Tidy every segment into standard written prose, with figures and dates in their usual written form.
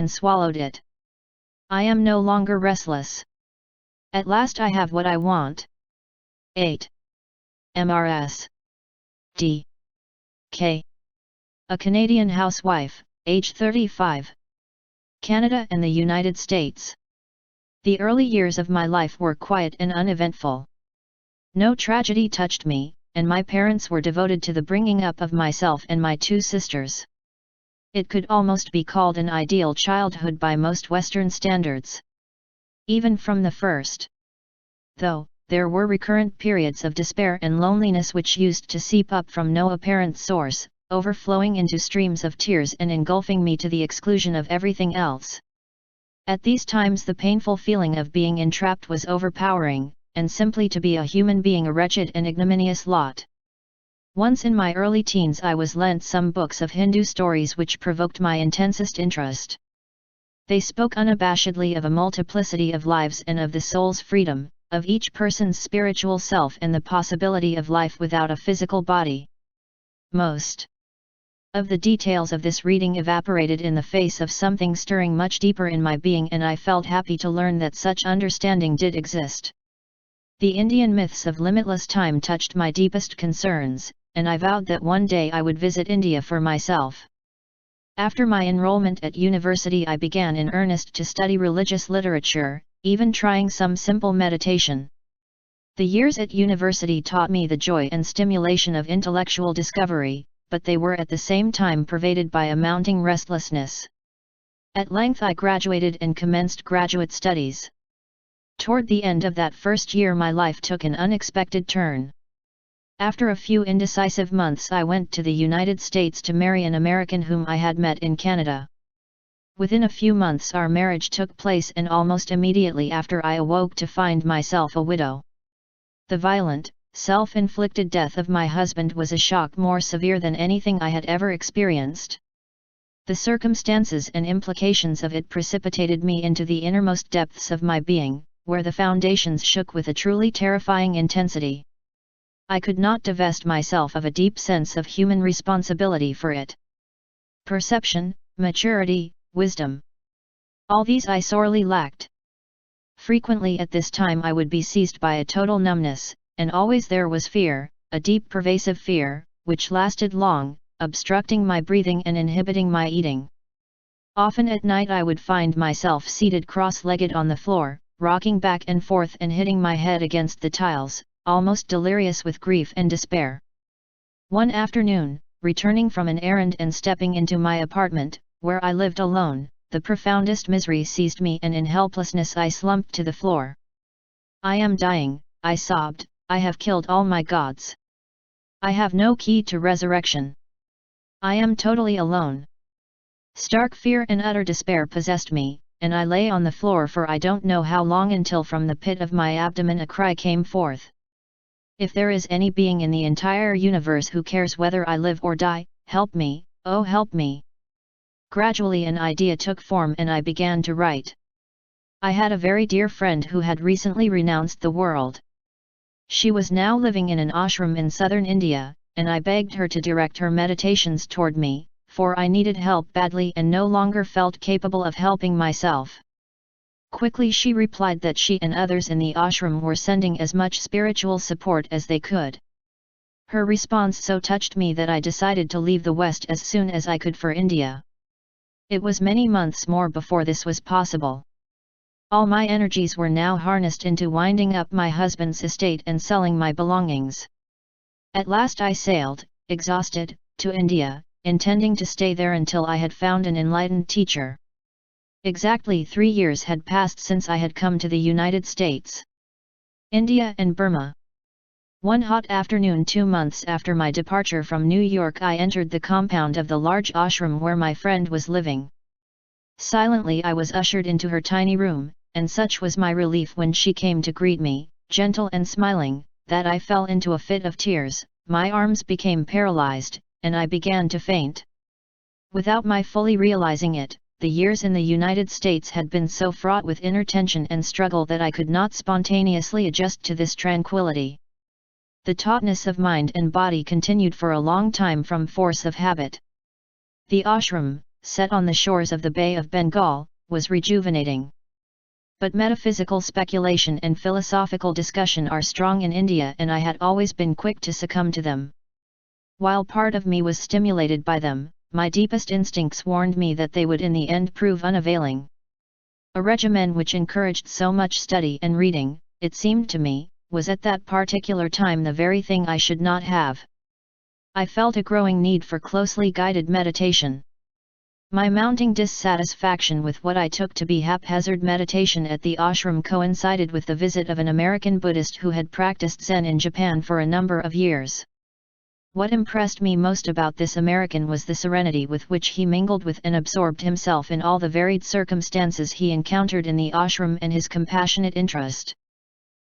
and swallowed it. I am no longer restless. At last I have what I want. 8. Mrs. D. K. A Canadian housewife, age 35. Canada and the United States. The early years of my life were quiet and uneventful. No tragedy touched me, and my parents were devoted to the bringing up of myself and my 2 sisters. It could almost be called an ideal childhood by most Western standards. Even from the first. Though, there were recurrent periods of despair and loneliness which used to seep up from no apparent source, overflowing into streams of tears and engulfing me to the exclusion of everything else. At these times the painful feeling of being entrapped was overpowering, and simply to be a human being a wretched and ignominious lot. Once in my early teens I was lent some books of Hindu stories which provoked my intensest interest. They spoke unabashedly of a multiplicity of lives and of the soul's freedom, of each person's spiritual self and the possibility of life without a physical body. Most of the details of this reading evaporated in the face of something stirring much deeper in my being, and I felt happy to learn that such understanding did exist. The Indian myths of limitless time touched my deepest concerns, and I vowed that one day I would visit India for myself. After my enrollment at university I began in earnest to study religious literature, even trying some simple meditation. The years at university taught me the joy and stimulation of intellectual discovery, but they were at the same time pervaded by a mounting restlessness. At length I graduated and commenced graduate studies. Toward the end of that first year my life took an unexpected turn. After a few indecisive months I went to the United States to marry an American whom I had met in Canada. Within a few months our marriage took place, and almost immediately after I awoke to find myself a widow. The violent, self-inflicted death of my husband was a shock more severe than anything I had ever experienced. The circumstances and implications of it precipitated me into the innermost depths of my being, where the foundations shook with a truly terrifying intensity. I could not divest myself of a deep sense of human responsibility for it. Perception, maturity, wisdom. All these I sorely lacked. Frequently at this time I would be seized by a total numbness, and always there was fear, a deep pervasive fear, which lasted long, obstructing my breathing and inhibiting my eating. Often at night I would find myself seated cross-legged on the floor, rocking back and forth and hitting my head against the tiles, almost delirious with grief and despair. One afternoon, returning from an errand and stepping into my apartment, where I lived alone, the profoundest misery seized me, and in helplessness I slumped to the floor. I am dying, I sobbed, I have killed all my gods. I have no key to resurrection. I am totally alone. Stark fear and utter despair possessed me, and I lay on the floor for I don't know how long, until from the pit of my abdomen a cry came forth. If there is any being in the entire universe who cares whether I live or die, help me, oh help me. Gradually an idea took form and I began to write. I had a very dear friend who had recently renounced the world. She was now living in an ashram in southern India, and I begged her to direct her meditations toward me, for I needed help badly and no longer felt capable of helping myself. Quickly she replied that she and others in the ashram were sending as much spiritual support as they could. Her response so touched me that I decided to leave the West as soon as I could for India. It was many months more before this was possible. All my energies were now harnessed into winding up my husband's estate and selling my belongings. At last I sailed, exhausted, to India, intending to stay there until I had found an enlightened teacher. Exactly 3 years had passed since I had come to the United States. India and Burma. One hot afternoon 2 months after my departure from New York I entered the compound of the large ashram where my friend was living. Silently I was ushered into her tiny room, and such was my relief when she came to greet me, gentle and smiling, that I fell into a fit of tears, my arms became paralyzed, and I began to faint. Without my fully realizing it, the years in the United States had been so fraught with inner tension and struggle that I could not spontaneously adjust to this tranquility. The tautness of mind and body continued for a long time from force of habit. The ashram, set on the shores of the Bay of Bengal, was rejuvenating. But metaphysical speculation and philosophical discussion are strong in India, and I had always been quick to succumb to them. While part of me was stimulated by them, my deepest instincts warned me that they would in the end prove unavailing. A regimen which encouraged so much study and reading, it seemed to me, was at that particular time the very thing I should not have. I felt a growing need for closely guided meditation. My mounting dissatisfaction with what I took to be haphazard meditation at the ashram coincided with the visit of an American Buddhist who had practiced Zen in Japan for a number of years. What impressed me most about this American was the serenity with which he mingled with and absorbed himself in all the varied circumstances he encountered in the ashram, and his compassionate interest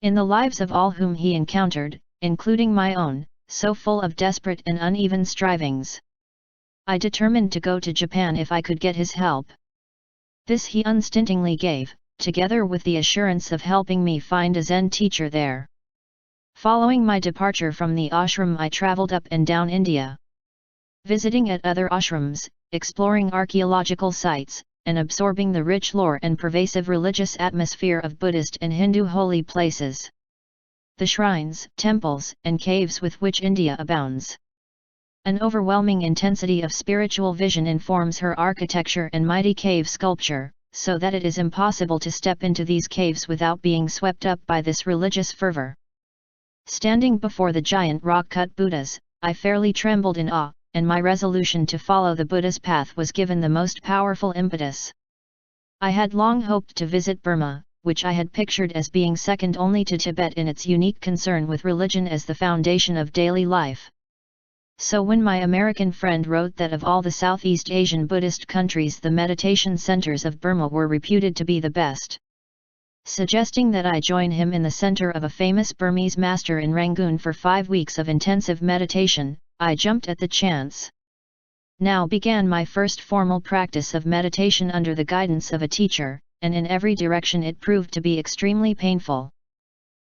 in the lives of all whom he encountered, including my own, so full of desperate and uneven strivings. I determined to go to Japan if I could get his help. This he unstintingly gave, together with the assurance of helping me find a Zen teacher there. Following my departure from the ashram, I travelled up and down India, visiting at other ashrams, exploring archaeological sites, and absorbing the rich lore and pervasive religious atmosphere of Buddhist and Hindu holy places. The shrines, temples, and caves with which India abounds. An overwhelming intensity of spiritual vision informs her architecture and mighty cave sculpture, so that it is impossible to step into these caves without being swept up by this religious fervor. Standing before the giant rock-cut Buddhas, I fairly trembled in awe, and my resolution to follow the Buddha's path was given the most powerful impetus. I had long hoped to visit Burma, which I had pictured as being second only to Tibet in its unique concern with religion as the foundation of daily life. So when my American friend wrote that of all the Southeast Asian Buddhist countries the meditation centers of Burma were reputed to be the best, suggesting that I join him in the center of a famous Burmese master in Rangoon for 5 weeks of intensive meditation, I jumped at the chance. Now began my first formal practice of meditation under the guidance of a teacher, and in every direction it proved to be extremely painful.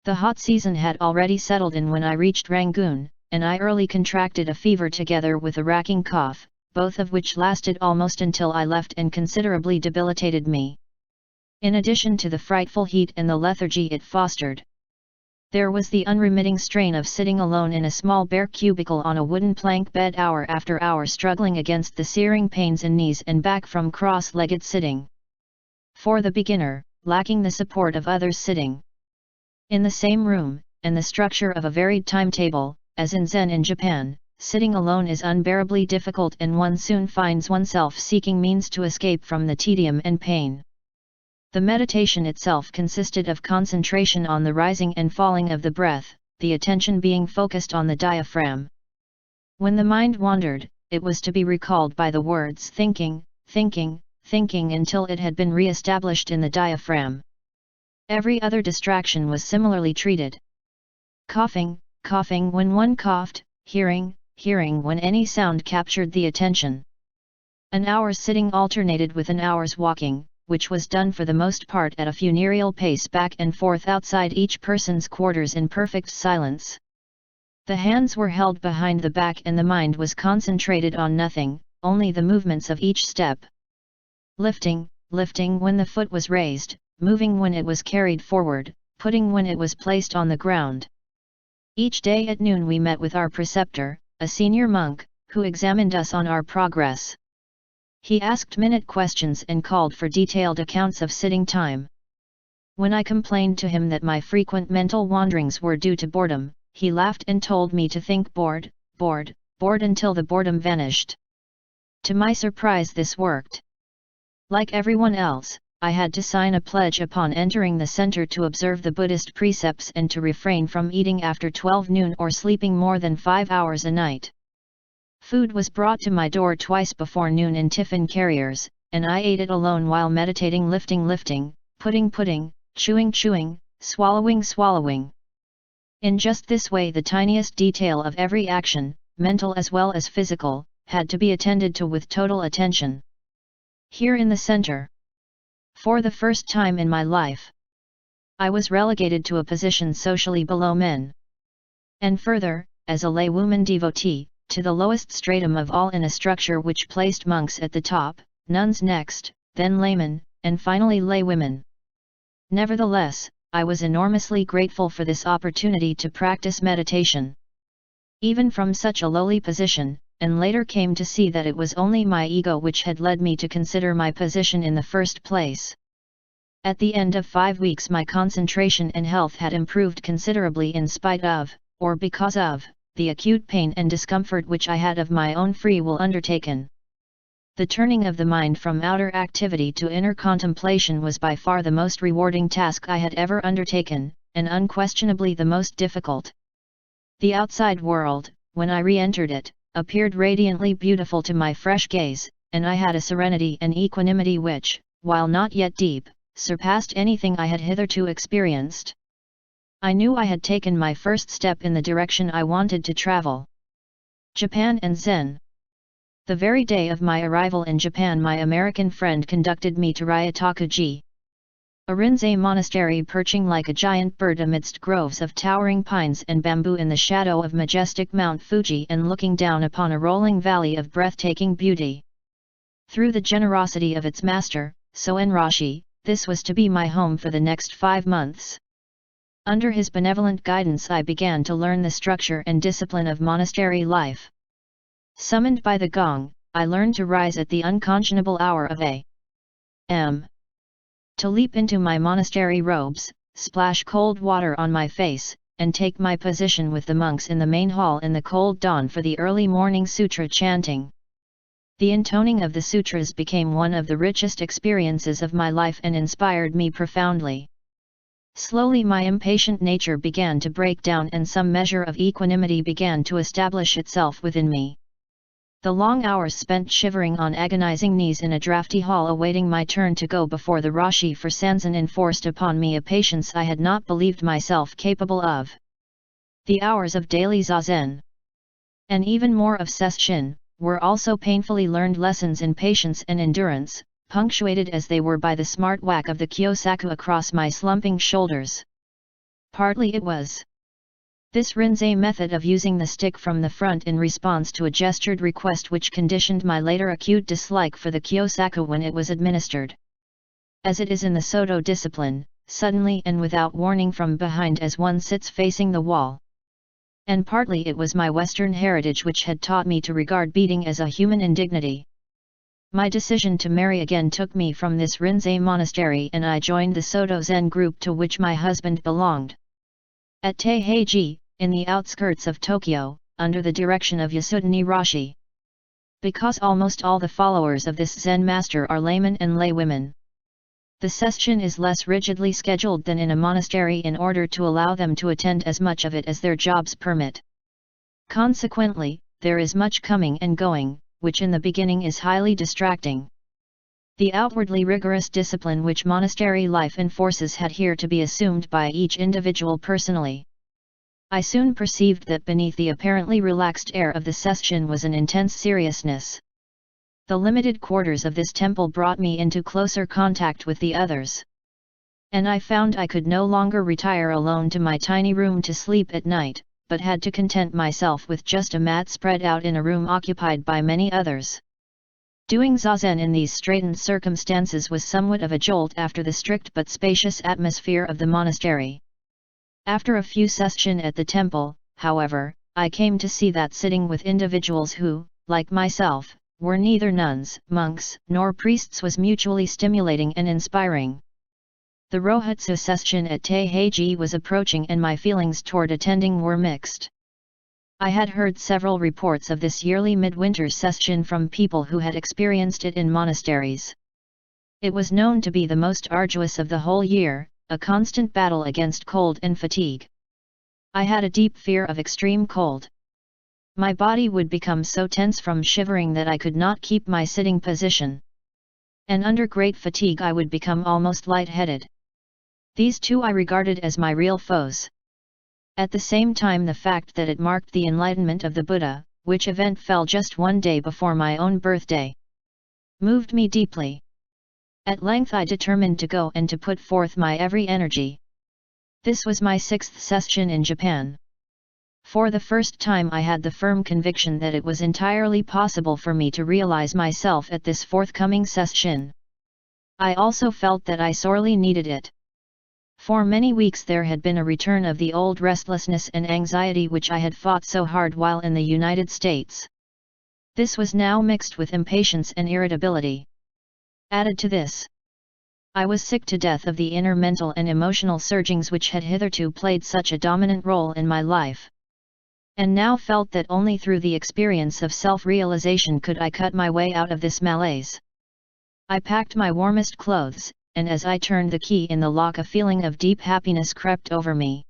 The hot season had already settled in when I reached Rangoon, and I early contracted a fever together with a racking cough, both of which lasted almost until I left and considerably debilitated me. In addition to the frightful heat and the lethargy it fostered, there was the unremitting strain of sitting alone in a small bare cubicle on a wooden plank bed hour after hour, struggling against the searing pains in knees and back from cross-legged sitting. For the beginner, lacking the support of others sitting in the same room, and the structure of a varied timetable, as in Zen in Japan, sitting alone is unbearably difficult, and one soon finds oneself seeking means to escape from the tedium and pain. The meditation itself consisted of concentration on the rising and falling of the breath, the attention being focused on the diaphragm. When the mind wandered, it was to be recalled by the words thinking, thinking, thinking until it had been re-established in the diaphragm. Every other distraction was similarly treated. Coughing, coughing when one coughed, hearing, hearing when any sound captured the attention. An hour's sitting alternated with an hour's walking, which was done for the most part at a funereal pace back and forth outside each person's quarters in perfect silence. The hands were held behind the back and the mind was concentrated on nothing, only the movements of each step. Lifting, lifting when the foot was raised, moving when it was carried forward, putting when it was placed on the ground. Each day at noon we met with our preceptor, a senior monk, who examined us on our progress. He asked minute questions and called for detailed accounts of sitting time. When I complained to him that my frequent mental wanderings were due to boredom, he laughed and told me to think bored, bored, bored until the boredom vanished. To my surprise this worked. Like everyone else, I had to sign a pledge upon entering the center to observe the Buddhist precepts and to refrain from eating after 12 noon or sleeping more than 5 hours a night. Food was brought to my door twice before noon in tiffin carriers, and I ate it alone while meditating, lifting, lifting, putting, putting, chewing, chewing, swallowing, swallowing. In just this way the tiniest detail of every action, mental as well as physical, had to be attended to with total attention. Here in the center, for the first time in my life, I was relegated to a position socially below men. And further, as a laywoman devotee, to the lowest stratum of all in a structure which placed monks at the top, nuns next, then laymen, and finally laywomen. Nevertheless, I was enormously grateful for this opportunity to practice meditation. Even from such a lowly position, and later came to see that it was only my ego which had led me to consider my position in the first place. At the end of 5 weeks my concentration and health had improved considerably in spite of, or because of, the acute pain and discomfort which I had of my own free will undertaken. The turning of the mind from outer activity to inner contemplation was by far the most rewarding task I had ever undertaken, and unquestionably the most difficult. The outside world, when I re-entered it, appeared radiantly beautiful to my fresh gaze, and I had a serenity and equanimity which, while not yet deep, surpassed anything I had hitherto experienced. I knew I had taken my first step in the direction I wanted to travel. Japan and Zen. The very day of my arrival in Japan my American friend conducted me to Ryutaku-ji, a Rinzai monastery perching like a giant bird amidst groves of towering pines and bamboo in the shadow of majestic Mount Fuji and looking down upon a rolling valley of breathtaking beauty. Through the generosity of its master, Soen Roshi, this was to be my home for the next 5 months. Under his benevolent guidance I began to learn the structure and discipline of monastery life. Summoned by the gong, I learned to rise at the unconscionable hour of a.m. to leap into my monastery robes, splash cold water on my face, and take my position with the monks in the main hall in the cold dawn for the early morning sutra chanting. The intoning of the sutras became one of the richest experiences of my life and inspired me profoundly. Slowly my impatient nature began to break down and some measure of equanimity began to establish itself within me. The long hours spent shivering on agonizing knees in a drafty hall awaiting my turn to go before the Roshi for Sanzen enforced upon me a patience I had not believed myself capable of. The hours of daily zazen, and even more of sesshin, were also painfully learned lessons in patience and endurance, punctuated as they were by the smart whack of the kyosaku across my slumping shoulders. Partly it was this Rinzai method of using the stick from the front in response to a gestured request which conditioned my later acute dislike for the kyosaku when it was administered. As it is in the Soto discipline, suddenly and without warning from behind as one sits facing the wall. And partly it was my Western heritage which had taught me to regard beating as a human indignity. My decision to marry again took me from this Rinzai monastery and I joined the Soto Zen group to which my husband belonged. At Teiheiji, in the outskirts of Tokyo, under the direction of Yasudani Roshi. Because almost all the followers of this Zen master are laymen and laywomen, the sesshin is less rigidly scheduled than in a monastery in order to allow them to attend as much of it as their jobs permit. Consequently, there is much coming and going, which in the beginning is highly distracting. The outwardly rigorous discipline which monastery life enforces had here to be assumed by each individual personally. I soon perceived that beneath the apparently relaxed air of the sesshin was an intense seriousness. The limited quarters of this temple brought me into closer contact with the others. And I found I could no longer retire alone to my tiny room to sleep at night, but had to content myself with just a mat spread out in a room occupied by many others. Doing zazen in these straitened circumstances was somewhat of a jolt after the strict but spacious atmosphere of the monastery. After a few sesshin at the temple, however, I came to see that sitting with individuals who, like myself, were neither nuns, monks, nor priests was mutually stimulating and inspiring. The Rohutsu sesshin at Teiheiji was approaching and my feelings toward attending were mixed. I had heard several reports of this yearly midwinter sesshin from people who had experienced it in monasteries. It was known to be the most arduous of the whole year, a constant battle against cold and fatigue. I had a deep fear of extreme cold. My body would become so tense from shivering that I could not keep my sitting position. And under great fatigue I would become almost lightheaded. These two I regarded as my real foes. At the same time the fact that it marked the enlightenment of the Buddha, which event fell just one day before my own birthday, moved me deeply. At length I determined to go and to put forth my every energy. This was my 6th sesshin in Japan. For the first time I had the firm conviction that it was entirely possible for me to realize myself at this forthcoming sesshin. I also felt that I sorely needed it. For many weeks there had been a return of the old restlessness and anxiety which I had fought so hard while in the United States. This was now mixed with impatience and irritability. Added to this, I was sick to death of the inner mental and emotional surgings which had hitherto played such a dominant role in my life. And now felt that only through the experience of self-realization could I cut my way out of this malaise. I packed my warmest clothes, and as I turned the key in the lock a feeling of deep happiness crept over me.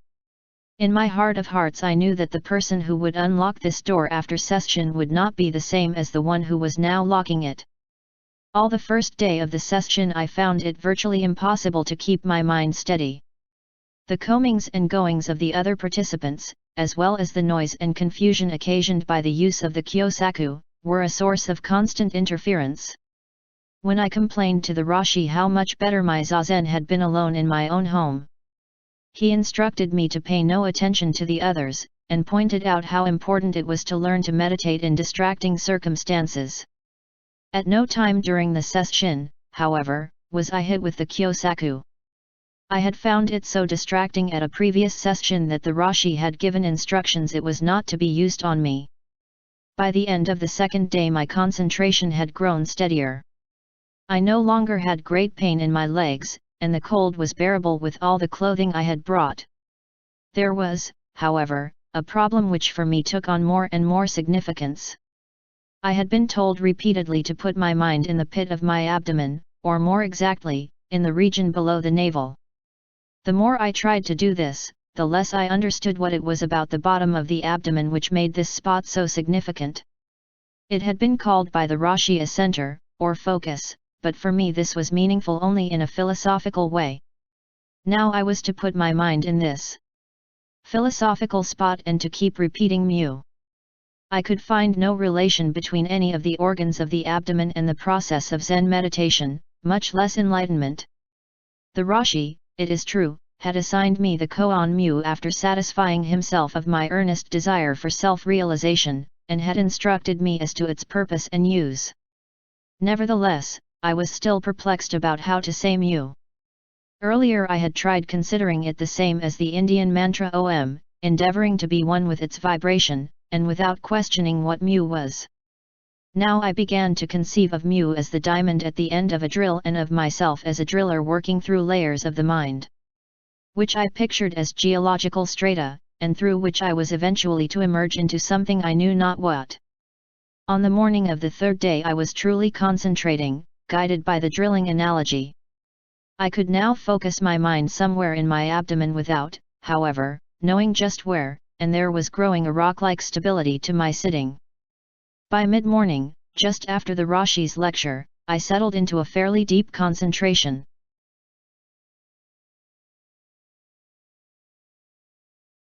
In my heart of hearts I knew that the person who would unlock this door after session would not be the same as the one who was now locking it. All the first day of the session I found it virtually impossible to keep my mind steady. The comings and goings of the other participants, as well as the noise and confusion occasioned by the use of the kyosaku, were a source of constant interference. When I complained to the Rashi how much better my zazen had been alone in my own home, he instructed me to pay no attention to the others, and pointed out how important it was to learn to meditate in distracting circumstances. At no time during the sesshin, however, was I hit with the kyosaku. I had found it so distracting at a previous session that the Rashi had given instructions it was not to be used on me. By the end of the second day my concentration had grown steadier. I no longer had great pain in my legs, and the cold was bearable with all the clothing I had brought. There was, however, a problem which for me took on more and more significance. I had been told repeatedly to put my mind in the pit of my abdomen, or more exactly, in the region below the navel. The more I tried to do this, the less I understood what it was about the bottom of the abdomen which made this spot so significant. It had been called by the Rashi a center, or focus, but for me this was meaningful only in a philosophical way. Now I was to put my mind in this philosophical spot and to keep repeating mu. I could find no relation between any of the organs of the abdomen and the process of Zen meditation, much less enlightenment. The Rashi, it is true, had assigned me the koan mu after satisfying himself of my earnest desire for self-realization, and had instructed me as to its purpose and use. Nevertheless, I was still perplexed about how to say mu. Earlier I had tried considering it the same as the Indian mantra Om, endeavoring to be one with its vibration, and without questioning what mu was. Now I began to conceive of mu as the diamond at the end of a drill and of myself as a driller working through layers of the mind, which I pictured as geological strata, and through which I was eventually to emerge into something I knew not what. On the morning of the third day I was truly concentrating, guided by the drilling analogy. I could now focus my mind somewhere in my abdomen without, however, knowing just where, and there was growing a rock-like stability to my sitting. By mid-morning, just after the Rashi's lecture, I settled into a fairly deep concentration.